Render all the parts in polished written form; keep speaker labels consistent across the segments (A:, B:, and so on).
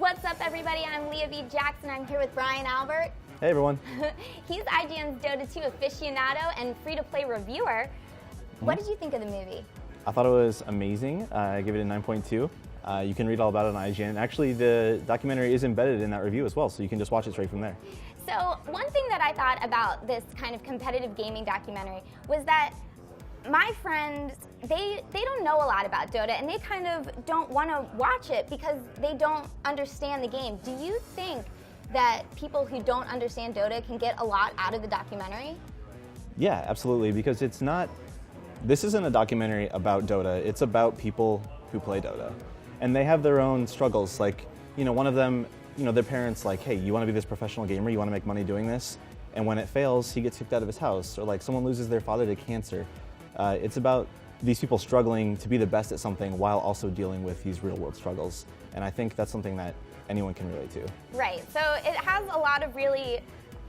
A: What's up, everybody? I'm Leah Jackson. I'm here with Brian Albert.
B: Hey, everyone.
A: He's IGN's Dota 2 aficionado and free-to-play reviewer. What did you think of the movie?
B: I thought it was amazing. I give it a 9.2. You can read all about it on IGN. Actually, the documentary is embedded in that review as well, so you can just watch it straight from there.
A: So one thing that I thought about this kind of competitive gaming documentary was that my friends, they don't know a lot about Dota, and they kind of don't want to watch it because they don't understand the game. Do you think that people who don't understand Dota can get a lot out of the documentary?
B: Yeah, absolutely, because this isn't a documentary about Dota, it's about people who play Dota. And they have their own struggles, like, one of them, their parents like, hey, you want to be this professional gamer, you want to make money doing this? And when it fails, he gets kicked out of his house, or like someone loses their father to cancer. It's about these people struggling to be the best at something while also dealing with these real world struggles. And I think that's something that anyone can relate to.
A: Right, so it has a lot of really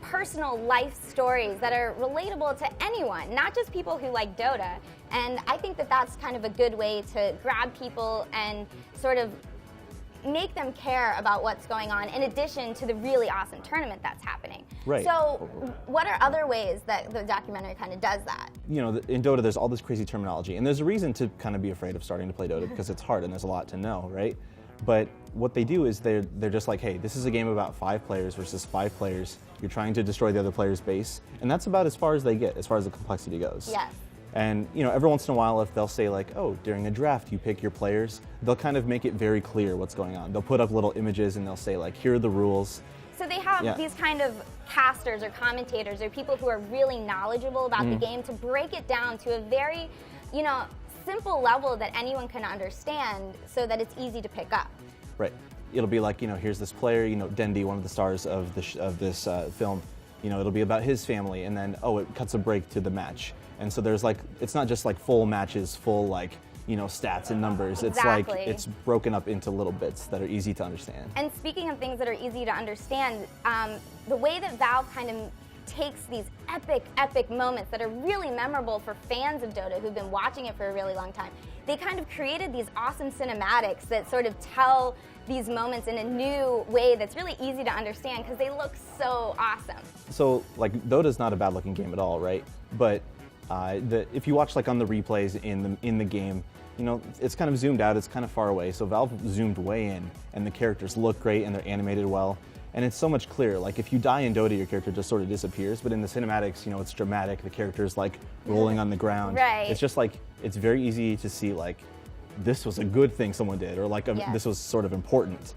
A: personal life stories that are relatable to anyone, not just people who like Dota. And I think that that's kind of a good way to grab people and sort of make them care about what's going on in addition to the really awesome tournament that's happening.
B: Right.
A: So what are other ways that the documentary kind of does that?
B: In Dota there's all this crazy terminology, and there's a reason to kind of be afraid of starting to play Dota because it's hard and there's a lot to know, right? But what they do is they're just like, hey, this is a game about 5 players versus 5 players. You're trying to destroy the other player's base, and that's about as far as they get, as far as the complexity goes.
A: Yes.
B: And every once in a while, if they'll say like, oh, during a draft you pick your players, they'll kind of make it very clear what's going on. They'll put up little images and they'll say like, here are the rules.
A: So they have these kind of casters or commentators or people who are really knowledgeable about the game to break it down to a very, simple level that anyone can understand so that it's easy to pick up.
B: Right. It'll be like, here's this player, Dendi, one of the stars of this film. It'll be about his family, and then, it cuts a break to the match. And so there's like, it's not just like full matches, full stats and numbers.
A: Exactly.
B: It's like, it's broken up into little bits that are easy to understand.
A: And speaking of things that are easy to understand, the way that Valve kind of takes these epic moments that are really memorable for fans of Dota who've been watching it for a really long time, they kind of created these awesome cinematics that sort of tell these moments in a new way that's really easy to understand because they look so awesome.
B: So Dota's not a bad looking game at all, right? But if you watch on the replays in the game, it's kind of zoomed out, it's kind of far away. So Valve zoomed way in, and the characters look great and they're animated well. And it's so much clearer. Like if you die in Dota, your character just sort of disappears. But in the cinematics, it's dramatic. The character's rolling on the ground.
A: Right.
B: It's just it's very easy to see this was a good thing someone did, or this was sort of important.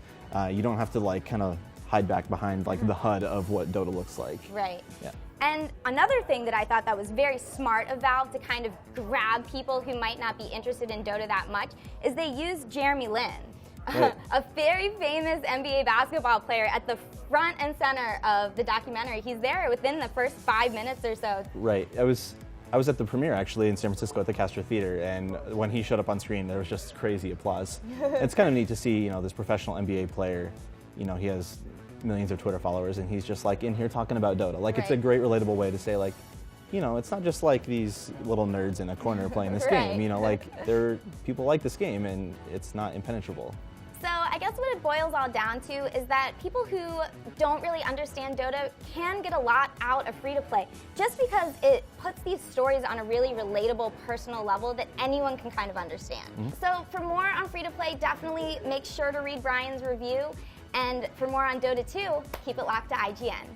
B: You don't have to kind of hide back behind the HUD of what Dota looks like.
A: Right.
B: Yeah.
A: And another thing that I thought that was very smart of Valve to kind of grab people who might not be interested in Dota that much is they used Jeremy Lin.
B: Right.
A: A very famous NBA basketball player at the front and center of the documentary. He's there within the first 5 minutes or so.
B: Right. I was at the premiere actually in San Francisco at the Castro Theater, and when he showed up on screen, there was just crazy applause. It's kind of neat to see, this professional NBA player. He has millions of Twitter followers, and he's just in here talking about Dota. It's a great relatable way to say it's not just these little nerds in a corner playing this game. People like this game, and it's not impenetrable.
A: So I guess what it boils all down to is that people who don't really understand Dota can get a lot out of free-to-play just because it puts these stories on a really relatable, personal level that anyone can kind of understand. So for more on free-to-play, definitely make sure to read Brian's review. And for more on Dota 2, keep it locked to IGN.